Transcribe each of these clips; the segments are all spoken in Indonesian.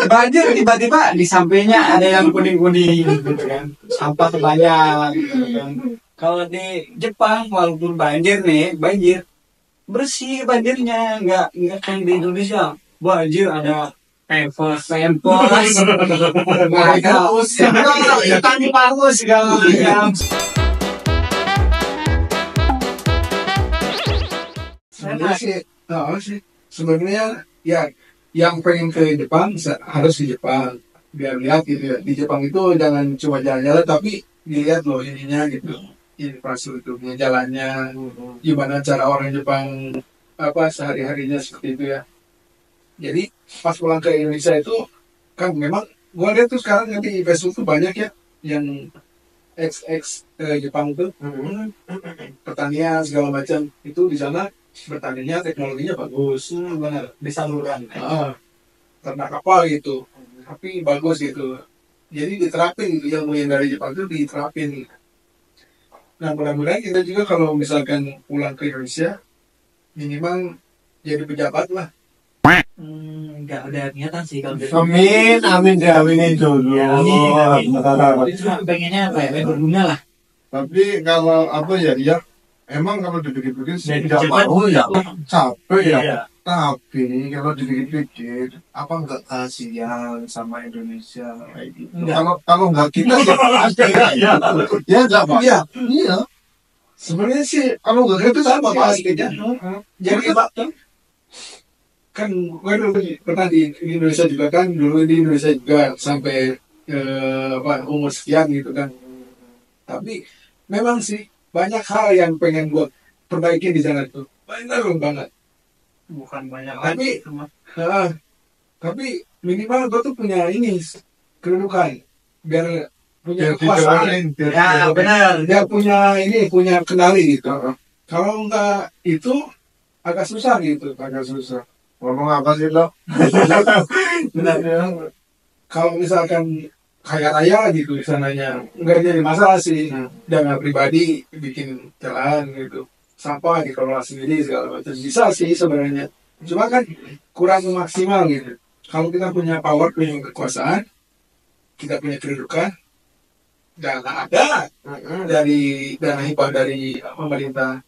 banjir tiba-tiba di sampingnya ada yang kuning-kuning gitu kan, sampah banyak gitu kan. Kalau di Jepang walaupun banjir bersih banjirnya, nggak kayak di Indonesia banjir ada pempos bagus ikan bagus segala macam. Sebenarnya ya yang pengen ke Jepang harus di Jepang biar lihat gitu ya. Di Jepang itu jangan cuma jalan-jalan tapi dilihat loh ininya gitu, infrastrukturnya, jalannya, gimana cara orang Jepang sehari-harinya seperti itu ya. Jadi pas pulang ke Indonesia itu kan memang gua lihat tuh sekarang di Facebook tuh banyak ya yang ex Jepang tuh pertanian segala macam itu di sana bertaninya teknologinya bagus, Benar di saluran. ternak apa gitu tapi bagus gitu, jadi diterapin gitu, ilmu yang dari Jepang itu diterapin. Nah mudah-mudahan kita juga kalau misalkan pulang ke Indonesia minimal jadi pejabat lah. Nggak ada niatan sih kalau dari Amin deh, aminin dulu. ya, amin. Tapi cuma pengennya apa ya, berguna lah. Tapi kalau apa ya, emang kalau dipikir-pikir sih Dari tidak Jepang, mau ya, capek ya. Iya. Tapi kalau dipikir-pikir, apa nggak kasihan sama Indonesia kayak gitu? Enggak. Kalau nggak kita ya pasti ya, ya nggak Pak? Iya. Iya. Sebenarnya sih Kalau nggak gitu sama pasti. jadi kan gue dulu pernah di Indonesia juga kan, dulu di Indonesia juga sampai umur sekian gitu kan. Tapi memang sih banyak hal yang pengen gue perbaiki di sana itu, banyak banget. Bukan banyak Tapi- lagi cuma Tapi minimal gue tuh punya ini kedudukan biar punya Biar kekuasaan. didoain, biar ya didoain. benar. Dia punya kendali gitu. Kalau enggak itu agak susah gitu. Agak susah. Ngomong apa sih lo? Benar. Kalau misalkan kaya raya gitu di sananya nggak jadi masalah sih. Dana pribadi bikin jalan gitu, sampah dikelola sendiri segala macam bisa sih sebenarnya. Cuma kan kurang maksimal gitu. Kalau kita punya power, punya kekuasaan, kita punya kedudukan, dana ada dari dana hibah dari pemerintah,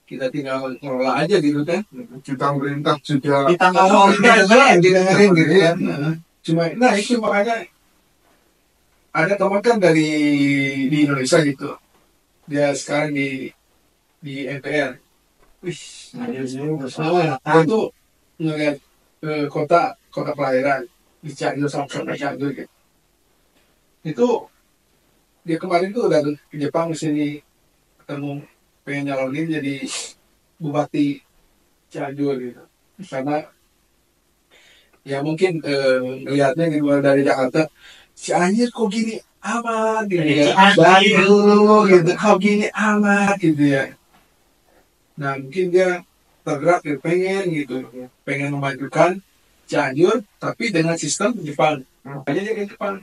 kita tinggal ngelola aja gitu kan. Kita pemerintah juga Ditangkap Oh, orang didengerin gitu kan. Cuma nah itu makanya ada teman kan di Indonesia gitu, dia sekarang di MPR. Wih, nah, itu ngeliat kota pelayaran di Cianjur sampai Cianjur gitu. Itu dia kemarin tuh udah ke Jepang ke sini ketemu, pengen nyalonin jadi bupati Cianjur gitu. Karena ya mungkin ngelihatnya gitu dari Jakarta, Cianjur kok gini amat gitu ya, Cianjur. dulu gitu kok gini amat gitu ya. Nah mungkin dia tergerak gitu, pengen memajukan Cianjur tapi dengan sistem Jepang. Makanya dia ke Jepang,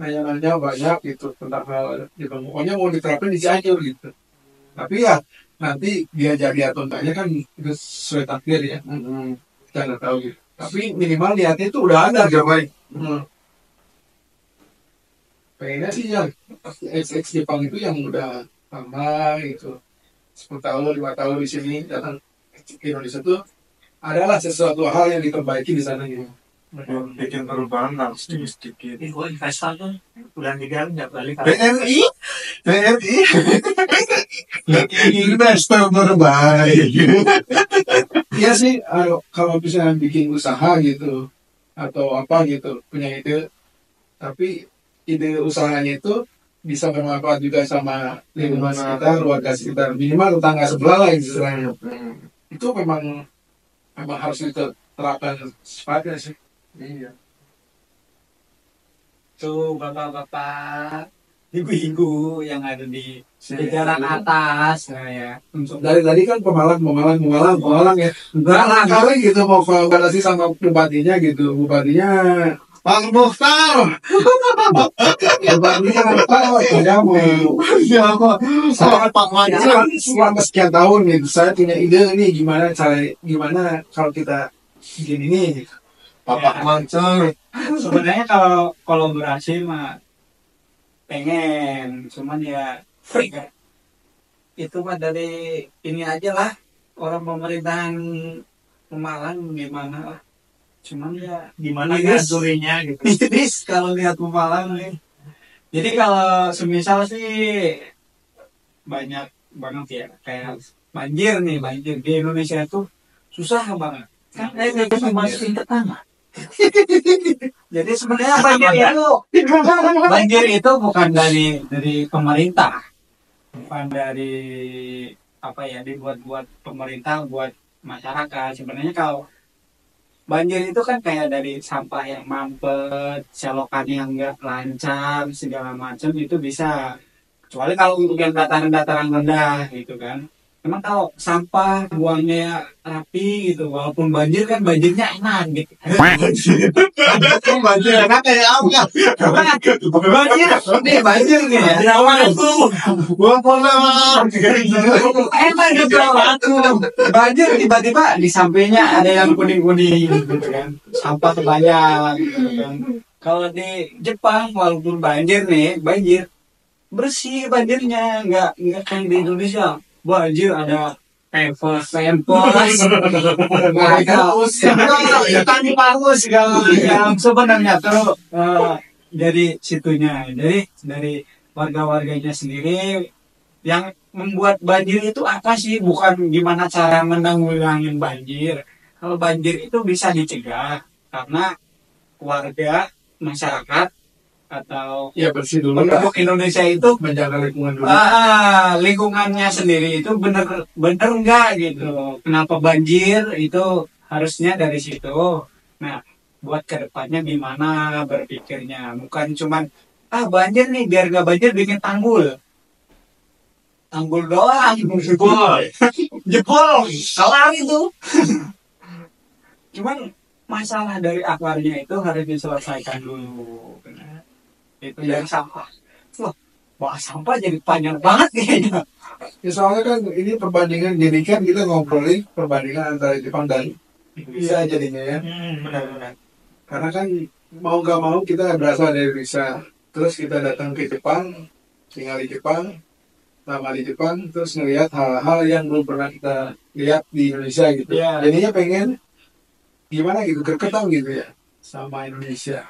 nanya-nanya banyak gitu tentang hal Jepang, pokoknya mau diterapin di Cianjur gitu. Tapi ya nanti dia jadi atau enggaknya kan itu sesuai takdir ya, kita nggak tahu gitu. Tapi minimal niatnya itu udah ada. udah baik. Pengennya sih ya ex Jepang itu yang udah lama gitu, 10 tahun 5 tahun di sini datang ke Indonesia tuh adalah sesuatu hal yang diperbaiki di sana gitu. Bikin perubahan lah sedikit-sedikit. Gue investor tuh bulan 3 nggak balik. BRI investor terbaik. Iya sih, kalau misalnya bikin usaha gitu atau apa gitu, punya ide, tapi ide usahanya itu bisa bermanfaat juga sama lingkungan sekitar, warga sekitar, minimal tetangga sebelah lah istilahnya. Itu memang harus diterapkan secepatnya sih. Iya. Tuh bapak-bapak ibu-ibu yang ada di jajaran atas, nah ya. Dari tadi kan pemalang ya. Pemalang. Kali gitu mau komunikasi sama bupatinya gitu, bupatinya Pak Mukhtar. Saya mau Sama Pak Manja. selama sekian tahun gitu, saya punya ide nih gimana kalau kita bikin ini gitu. Bapak Mansur. Sebenarnya kalau kolaborasi mah pengen, cuman ya freak kan. Itu mah dari ini aja lah, orang pemerintahan Pemalang gimana lah. Cuman ya Gimana Iris. ngaturnya gitu. iris kalau lihat Pemalang nih. Jadi kalau semisal sih banyak banget ya, kayak banjir nih, banjir di Indonesia itu susah banget. Kan Indonesia masih tetangga. Jadi sebenarnya banjir itu bukan dari pemerintah, bukan dari apa ya, dibuat pemerintah buat masyarakat. Sebenarnya kalau banjir itu kan kayak dari sampah yang mampet, selokan yang nggak lancar, segala macam itu bisa. Kecuali kalau untuk yang dataran-dataran rendah gitu kan. Emang kalau sampah buangnya rapi gitu, walaupun banjir kan banjirnya enak gitu. Banjir enak kayak apa? Banjir, nih banjir nih ya. Jangan tuh. Gua pernah. Enak gitu banjir tiba-tiba di sampingnya ada yang kuning-kuning gitu kan. Sampah banyak gitu kan. Kalau di Jepang walaupun banjir nih, banjir bersih banjirnya, nggak kayak di Indonesia. Banjir ada pempos, tani paus segala macam. Sebenarnya tuh dari situnya, dari warga-warganya sendiri yang membuat banjir itu apa sih? Bukan gimana cara menanggulangi banjir. Kalau banjir itu bisa dicegah karena warga masyarakat atau Ya bersih dulu lah. penduduk Indonesia itu Menjaga lingkungan dulu. lingkungannya sendiri itu bener enggak gitu. Kenapa banjir itu harusnya dari situ. Nah, buat kedepannya gimana berpikirnya, bukan cuman banjir nih biar gak banjir bikin tanggul doang, jebol kelar itu. Cuman masalah dari akarnya itu harus diselesaikan dulu. Itu dari sampah. Wah, bahas sampah jadi panjang banget kayaknya. Ya soalnya kan ini perbandingan, jadi kan kita ngobrolin perbandingan antara Jepang dan Indonesia jadinya ya. Benar-benar. Karena kan mau gak mau kita berasal dari Indonesia. Terus kita datang ke Jepang, tinggal di Jepang, lama di Jepang, terus ngelihat hal-hal yang belum pernah kita lihat di Indonesia gitu. Iya. Jadinya pengen gimana gitu, gergetan gitu ya sama Indonesia.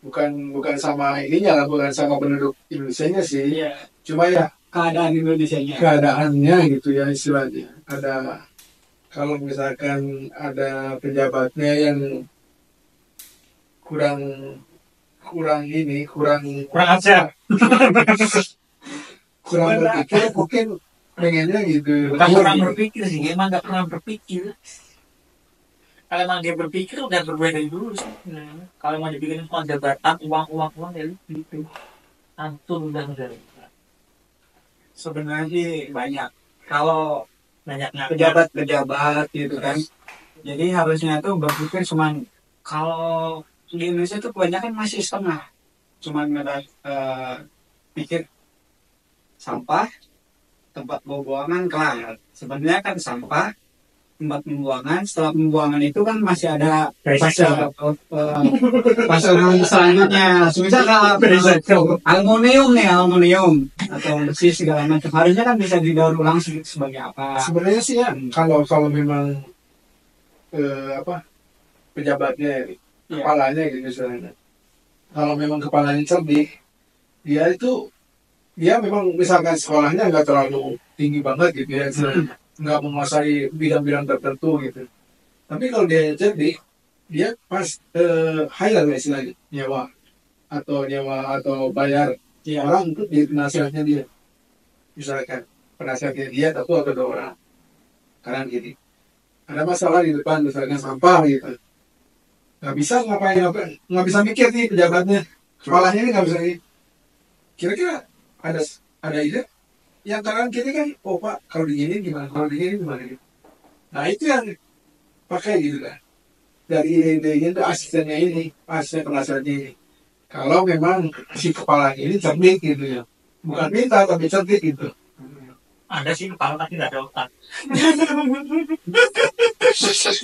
Bukan sama ininya lah, bukan sama penduduk Indonesianya sih. Iya, Cuma ya keadaan Indonesianya. keadaannya gitu ya istilahnya. Ada, kalau misalkan ada pejabatnya yang kurang Kurang ajar. kurang berpikir, mungkin pengennya gitu. Bukan kurang berpikir sih, emang nggak pernah berpikir. Kalau emang dia berpikir udah berbeda dulu sih. Nah, kalau mau dibikin cuma jabatan uang ya gitu. Antun udah. Sebenarnya sih banyak. Kalau Banyaknya pejabat-pejabat gitu kan. Jadi harusnya tuh berpikir cuman, kalau di Indonesia tuh kebanyakan masih setengah. Cuman pikir sampah, tempat pembuangan kelar. Sebenarnya kan sampah, tempat pembuangan, setelah pembuangan itu kan masih ada fase selanjutnya. Misal kalau aluminium atau besi segala macam, harusnya kan bisa didaur ulang sebagai apa? Sebenarnya sih ya, kalau memang pejabatnya, kepalanya gitu misalnya. Kalau memang kepalanya cerdik, dia memang misalkan sekolahnya nggak terlalu tinggi banget gitu ya, nggak menguasai bidang-bidang tertentu gitu. Tapi kalau dia cerdik, dia pas hire lah istilahnya, nyewa atau bayar orang untuk jadi penasihatnya dia. Misalkan penasihatnya dia satu atau dua orang. Karena gini, ada masalah di depan misalkan sampah gitu, nggak bisa mikir nih pejabatnya, kepalanya ini nggak bisa nih. Kira-kira ada ide yang kanan kiri kan, oh pak kalau digini gimana, kalau digini gimana gitu. Nah itu yang pakai gitu kan, dari ide-ide itu asisten penasihatnya ini. Kalau memang si kepala ini cerdik gitu ya, bukan pintar tapi cerdik gitu. Ada sih kepala tapi nggak ada otak.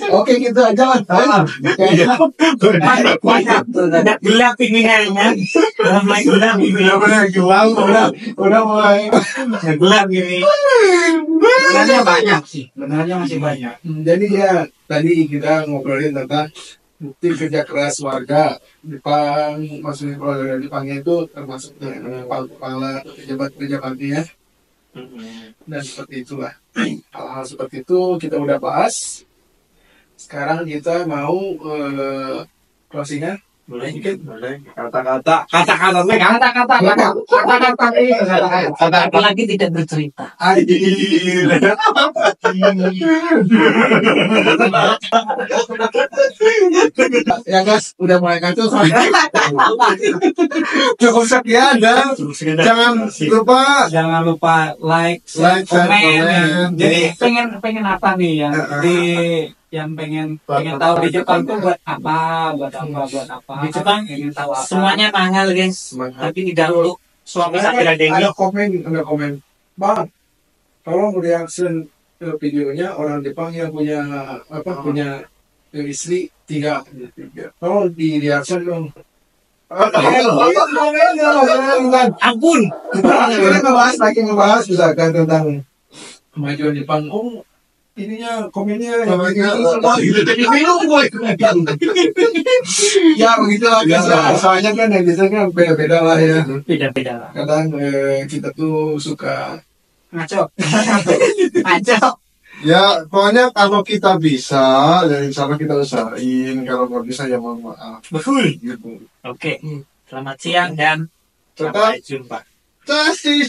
Oke, gitu aja lah. Banyak tuh. Udah gelap ini kayaknya. Udah mulai gelap ini. Udah mulai. Udah gelap ini. Sebenarnya banyak sih. Sebenarnya masih banyak. Jadi ya tadi kita ngobrolin tentang bukti kerja keras warga Jepang, maksudnya kalau dari Jepangnya itu termasuk kepala pejabat-pejabatnya, dan seperti itulah. Hal-hal seperti itu kita udah bahas. Sekarang kita mau closingan. Boleh, boleh. Kata-kata Apalagi tidak bercerita. Ya guys, udah mulai kacau. Cukup sekian dan jangan lupa like, komen. Jadi komen. pengen apa nih yang pengen tahu di Jepang tuh buat apa? Di Jepang pengen tahu apa? semuanya mahal guys. Tapi tidak untuk suami saya tidak Ada dengok. komen, Bang, tolong reaction videonya orang Jepang yang punya istri 3. Tolong di reaction dong. Ampun. Kita ngebahas misalkan tentang kemajuan Jepang. Oh, ininya komennya minum boy. Ya begitulah biasa. Soalnya kan netizen kan beda-beda lah ya. Beda-beda lah. Kadang kita tuh suka Ngaco. Ya, pokoknya kalau kita bisa, ya insya Allah kita usahain. Kalau nggak bisa ya mohon maaf. Betul. Gitu. Oke. Selamat siang dan Tetap sampai jumpa. Tasty.